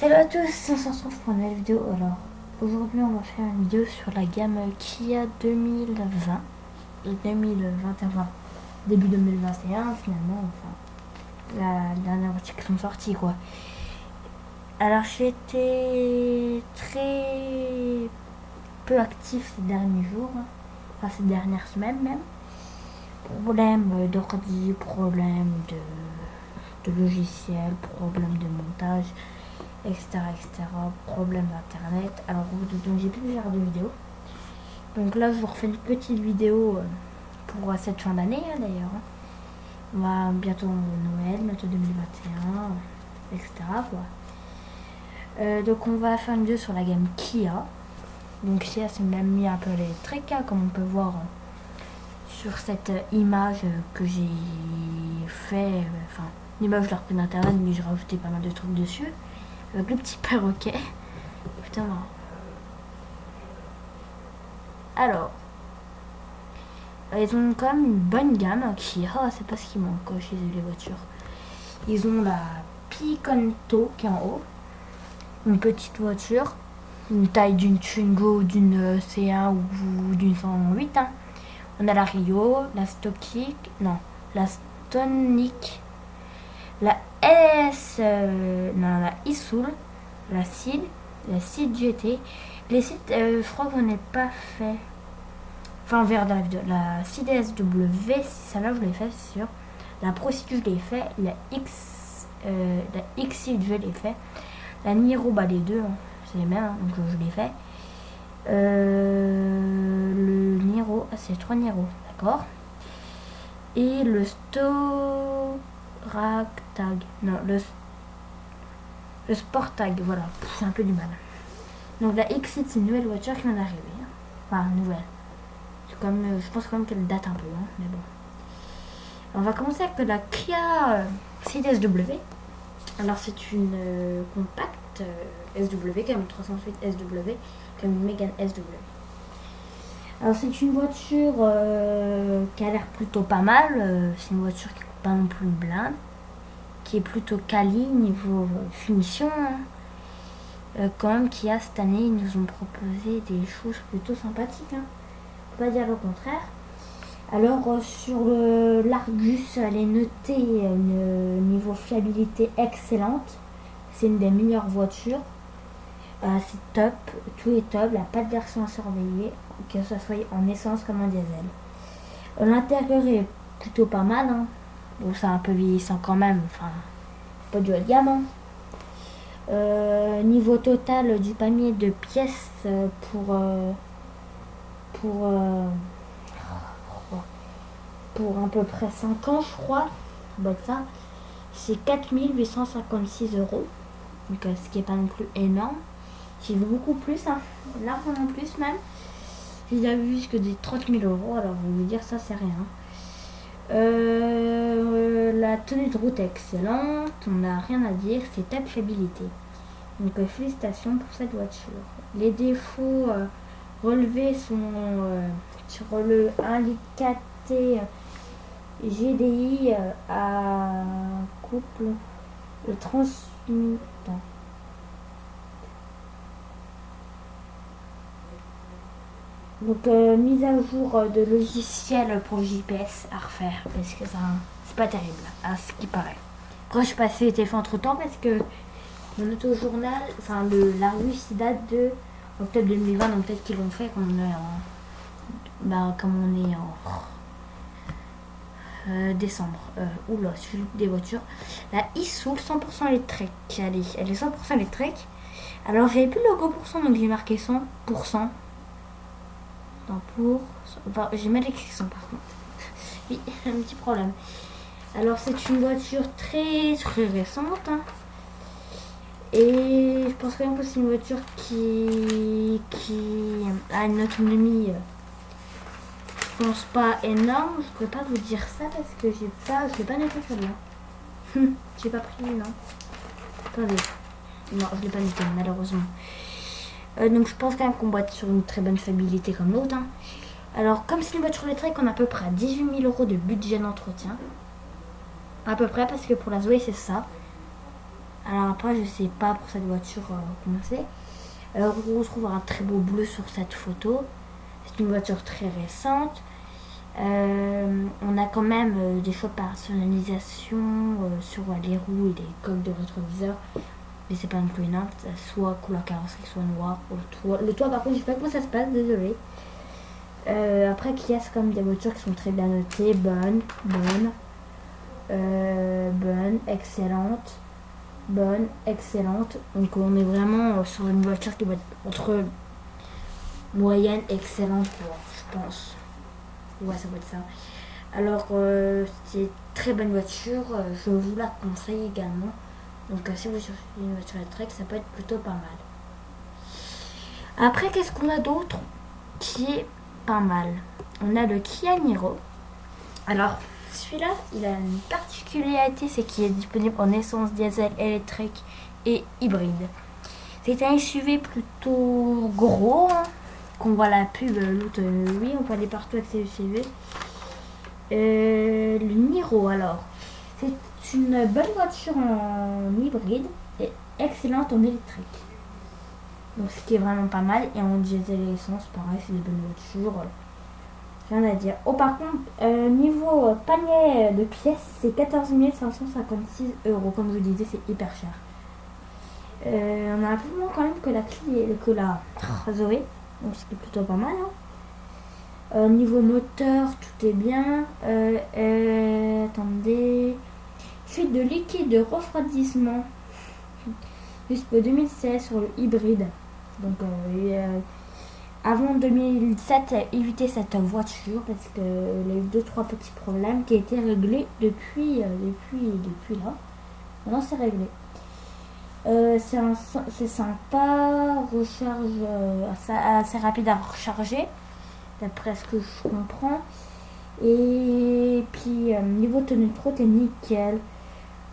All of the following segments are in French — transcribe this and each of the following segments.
Salut à tous, on se retrouve pour une nouvelle vidéo. Alors, aujourd'hui on va faire une vidéo sur la gamme Kia 2020 et 2021, enfin, début 2021 finalement, enfin, la dernière voiture qui sont sorties quoi. Alors j'ai été très peu actif ces derniers jours, enfin ces dernières semaines même. Problème d'ordi, problème de logiciel, problème de montage, etc., etc., problème d'internet. Alors donc j'ai pu faire de vidéos. Donc là je vous refais une petite vidéo pour cette fin d'année d'ailleurs. On va bientôt Noël, bientôt 2021, etc. quoi. Donc on va faire une vidéo sur la gamme Kia. Donc Kia c'est même mis un peu l'électrique comme on peut voir sur cette image que j'ai fait. Enfin l'image je l'ai repris d'internet mais j'ai rajouté pas mal de trucs dessus. Avec le petit perroquet. Putain, marrant. Alors, ils ont quand même une bonne gamme qui, c'est pas ce qui manque chez les voitures. Ils ont la Picanto qui est en haut, une petite voiture, une taille d'une Twingo, d'une C1 ou d'une 108. Hein. On a la Rio, la Stonic, la Stonic, la la Isoul, la Cid GT. Les Cid, je crois que j'en ai pas fait. Enfin, on verra dans la vidéo. La Cid SW, si celle-là je l'ai fait, c'est sûr. La Procid, je l'ai fait. La Xcid, je l'ai fait. La Niro, les deux, hein, c'est les mêmes, hein, donc je l'ai fait. Le Niro, c'est 3 Niro, d'accord. Et le Sportag, non, le Sportag, voilà, c'est un peu du mal. Donc la Xcid, c'est une nouvelle voiture qui vient d'arriver. Hein. Enfin, nouvelle. C'est comme, je pense quand même qu'elle date un peu, hein, mais bon. On va commencer avec la Kia Ceed SW. Alors c'est une compacte SW, comme 308 SW, comme une Mégane SW. Alors c'est une voiture qui a l'air plutôt pas mal. C'est une voiture qui coûte pas non plus une blinde, qui est plutôt quali niveau finition. Hein. Quand même Kia cette année ils nous ont proposé des choses plutôt sympathiques. Hein. Faut pas dire le contraire. Alors sur l'Argus, elle est notée niveau fiabilité excellente. C'est une des meilleures voitures. C'est top, tout est top, il n'y a pas de version à surveiller, que ce soit en essence comme en diesel. L'intérieur est plutôt pas mal, hein. Bon, c'est un peu vieillissant quand même, enfin, pas du haut de gamme. Hein. Niveau total du panier de pièces pour à peu près 5 ans, je crois, ça, c'est 4856 €, donc ce qui est pas non plus énorme. J'ai vu beaucoup plus, hein, largement plus même. J'ai déjà vu jusque des 30 000 €, alors vous me dire ça c'est rien. La tenue de route est excellente, on n'a rien à dire, c'est top fiabilité. Donc félicitations pour cette voiture. Les défauts relevés sont sur le 1.4 T GDI à couple le transmutant. Donc mise à jour de logiciel pour le GPS à refaire parce que ça c'est pas terrible à ce qui paraît. Après je sais pas si c'était fait entre temps parce que mon autojournal, enfin l'Argus il date de octobre 2020, donc peut-être qu'ils l'ont fait comme on est en décembre. Oula, celui des voitures. La Isoul 100% électrique. Elle est 100% électrique. Alors j'avais plus le logo %, donc j'ai marqué 100%. Enfin, j'ai mal écrit 100 par contre. Oui, un petit problème. Alors c'est une voiture très très récente. Hein. Et je pense quand même que c'est une voiture qui a une autonomie, je pense pas énorme. Je peux pas vous dire ça parce que je l'ai pas noté celle-là. J'ai pas pris, non. Attendez. Non, je l'ai pas noté malheureusement. Donc je pense quand même qu'on va être sur une très bonne fiabilité comme l'autre. Hein. Alors comme c'est une voiture électrique, on a à peu près 18 000 € de budget d'entretien. À peu près parce que pour la Zoé c'est ça. Alors après, je sais pas pour cette voiture comment c'est. On retrouve un très beau bleu sur cette photo. C'est une voiture très récente. On a quand même des choix de personnalisation sur les roues et les coques de rétroviseur. Mais c'est pas non plus énorme. Soit couleur carrosserie, soit noir. Le toit, par contre, je sais pas comment ça se passe, désolé. Après, Kia, c'est quand même des voitures qui sont très bien notées. Bonne, excellente. Bonne, excellente. Donc on est vraiment sur une voiture qui va être entre moyenne, excellente, je pense. Ouais, ça va être ça. Alors, c'est une très bonne voiture. Je vous la conseille également. Donc, si vous cherchez une voiture électrique, ça peut être plutôt pas mal. Après, qu'est-ce qu'on a d'autre qui est pas mal? On a le Kia Niro. Alors, celui-là, il a une particularité, c'est qu'il est disponible en essence, diesel, électrique et hybride. C'est un SUV plutôt gros, hein, qu'on voit la pub, l'autre, oui, on peut aller partout avec ces SUV. Le Niro, alors, c'est une bonne voiture en hybride et excellente en électrique. Donc, ce qui est vraiment pas mal. Et en diesel et essence, pareil, c'est des bonnes voitures. Rien à dire. Oh, par contre, niveau panier de pièces, c'est 14 556 €. Comme je vous disais, c'est hyper cher. On a un peu moins quand même que la Zoé. Donc, c'est plutôt pas mal. Hein. Niveau moteur, tout est bien. Attendez. Suite de liquide de refroidissement jusqu'au 2016 sur le hybride. Donc, avant 2007, éviter cette voiture parce qu'il y a eu 2-3 petits problèmes qui a été réglés depuis là. Maintenant, c'est réglé. C'est sympa, recharge assez rapide à recharger, d'après ce que je comprends. Et puis, niveau tenue de route est nickel.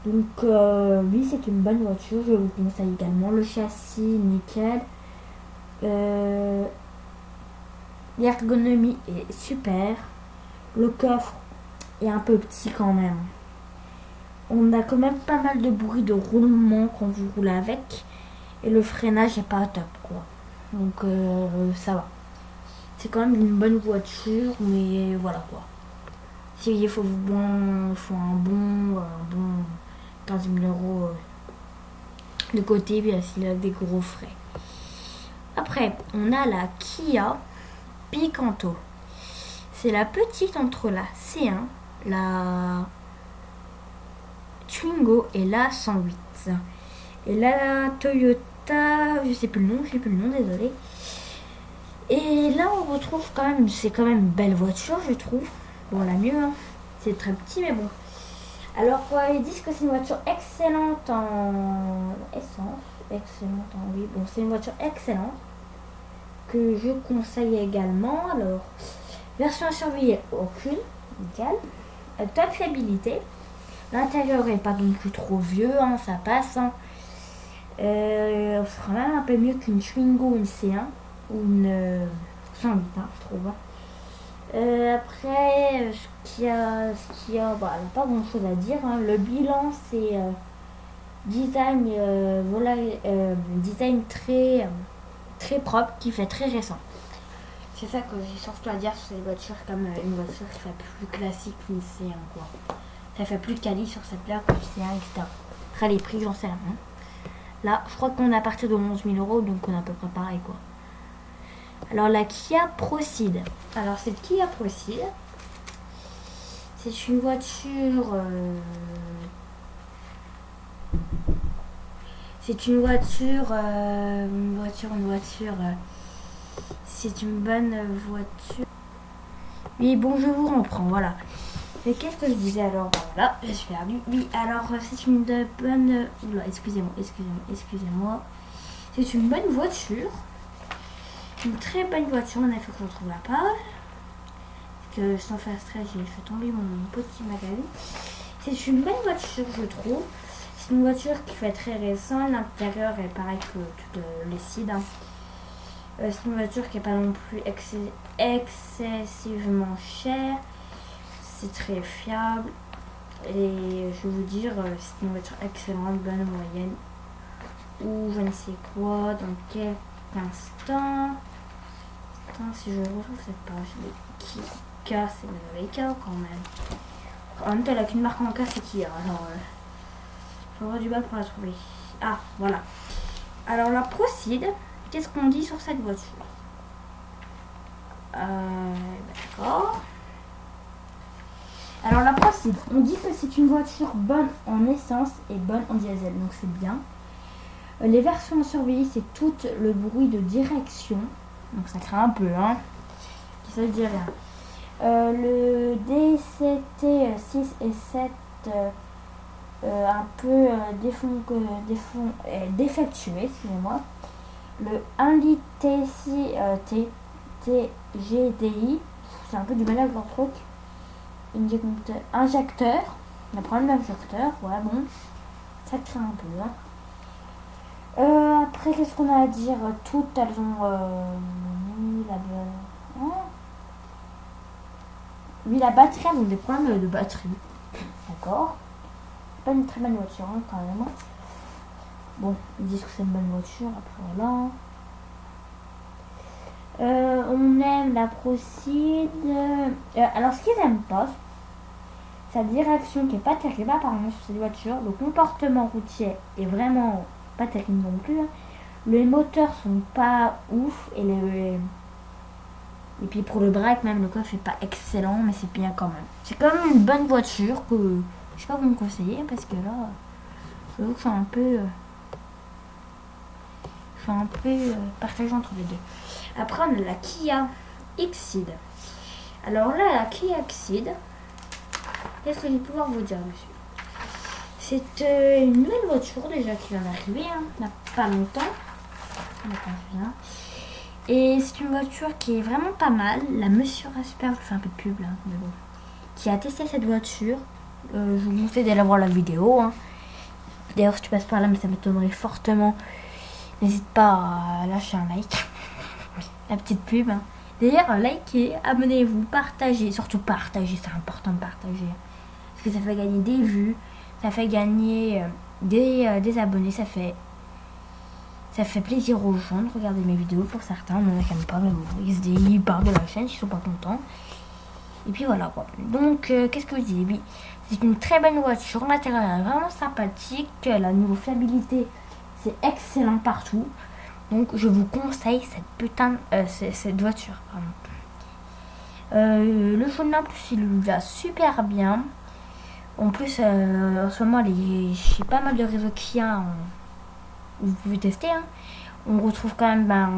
Donc, oui, c'est une bonne voiture, je vous conseille également. Le châssis, nickel. L'ergonomie est super. Le coffre est un peu petit quand même. On a quand même pas mal de bruit de roulement quand vous roulez avec. Et le freinage est pas top, quoi. Donc ça va. C'est quand même une bonne voiture, mais voilà quoi. Il faut un bon 15 000 € de côté, bien s'il a des gros frais. Après, on a la Kia Picanto. C'est la petite entre la C1, la Twingo et la 108. Et la Toyota, je sais plus le nom, désolé. Et là, on retrouve quand même, c'est quand même une belle voiture, je trouve. Bon, la mieux, hein. C'est très petit, mais bon. Alors, ils disent que c'est une voiture excellente en essence. Excellente en oui. Bon, c'est une voiture excellente que je conseille également. Alors, version surveillée, aucune, nickel. Top fiabilité. L'intérieur est pas non plus trop vieux, hein, ça passe. Hein. Ce sera même un peu mieux qu'une Twingo, une C1 ou une 108, hein, je trouve. Après, ce qu'il y a, bah, pas grand chose à dire. Hein. Le bilan, c'est design, design très propre, qui fait très récent. C'est ça que j'ai surtout à dire sur ces voitures, comme une voiture qui fait plus classique qu'une C1, quoi. Ça fait plus de quali sur cette là que C1, etc. Après les prix, j'en sais rien. Là, je crois qu'on est à partir de 11 000 €, donc on est à peu près pareil, quoi. Alors la Kia Procid. Alors cette Kia Procid, c'est une voiture. C'est une voiture. C'est une bonne voiture. Oui, bon, je vous reprends, voilà. Et qu'est-ce que je disais alors? Voilà, je suis perdu. Oui, alors c'est une bonne. Oula, excusez-moi. C'est une bonne voiture. Une très bonne voiture. On a fait que je retrouve la page. Parce que sans faire stress, j'ai fait tomber mon petit magazine. C'est une bonne voiture, je trouve. C'est une voiture qui fait très récent. L'intérieur est pareil que toutes les sides. Hein. C'est une voiture qui n'est pas non plus excessivement chère. C'est très fiable. Et je vais vous dire si c'est une voiture excellente, bonne, moyenne, ou je ne sais quoi, dans quel instant. Attends, si je retrouve cette page de Kia, c'est le Kia quand même. En même temps, elle n'a qu'une marque en cas, c'est Kia. Alors, je vais avoir du mal pour la trouver. Ah, voilà. Alors, la Procide, qu'est-ce qu'on dit sur cette voiture? D'accord. Alors, la Procide, on dit que c'est une voiture bonne en essence et bonne en diesel, donc c'est bien. Les versions surveillées, c'est tout le bruit de direction, donc ça craint un peu, hein. Ça veut dire rien. Le DCT 6 et 7 un peu défectué, excusez-moi. Le 1 litre TGDI, c'est un peu du mal avec leur truc. Injecteur, on a problème d'injecteur, ouais bon, ça craint un peu. Hein. Après, qu'est-ce qu'on a à dire? Toutes elles ont oui, la batterie, elles ont des problèmes de batterie. D'accord. Pas une très bonne voiture, hein, quand même. Bon, ils disent que c'est une bonne voiture, après voilà. On aime la Procide. Alors, ce qu'ils aiment pas, sa direction qui est pas terrible, apparemment, sur cette voiture. Le comportement routier est vraiment pas terrible non plus. Hein. Les moteurs sont pas ouf et puis pour le break même le coffre est pas excellent mais c'est bien quand même. C'est quand même une bonne voiture que je sais pas vous me conseiller parce que là je suis un peu partagée entre les deux. Après on a la Kia Exceed. Alors là la Kia Exceed, qu'est-ce que je vais pouvoir vous dire dessus? C'est une nouvelle voiture déjà qui vient d'arriver, hein, il n'y a pas longtemps. Et c'est une voiture qui est vraiment pas mal. La Monsieur Rasper, je fais un peu de pub là, mais bon, qui a testé cette voiture. Je vous conseille d'aller voir la vidéo. Hein. D'ailleurs, si tu passes par là, mais ça m'étonnerait fortement, n'hésite pas à lâcher un like. La petite pub. Hein. D'ailleurs, likez, abonnez-vous, partagez. Surtout partagez, c'est important de partager. Parce que ça fait gagner des vues, ça fait gagner des abonnés, ça fait plaisir aux gens de regarder mes vidéos. Pour certains, on n'en a quand même pas, mais bon, ils partent de la chaîne, ils sont pas contents. Et puis voilà quoi. Donc, qu'est-ce que je dis? Oui, c'est une très bonne voiture. L'intérieur est vraiment sympathique. La niveau fiabilité, c'est excellent partout. Donc, je vous conseille cette voiture. Le jaune en plus, il va super bien. En plus, en ce moment, j'ai pas mal de réseaux Kia. Vous pouvez tester. Hein. On retrouve quand même un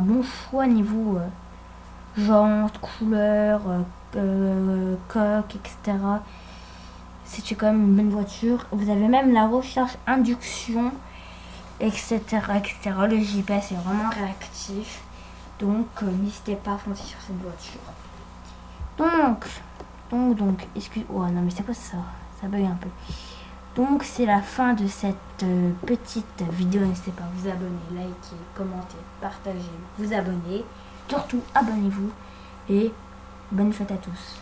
bon choix niveau jantes, couleurs, coque, etc. C'est quand même une bonne voiture. Vous avez même la recharge induction, etc. Le GPS est vraiment réactif. Donc, n'hésitez pas à foncer sur cette voiture. Donc, oh non, mais c'est quoi ça? Ça bug un peu. Donc, c'est la fin de cette petite vidéo. N'hésitez pas à vous abonner, liker, commenter, partager, vous abonner. Surtout, abonnez-vous et bonne fête à tous.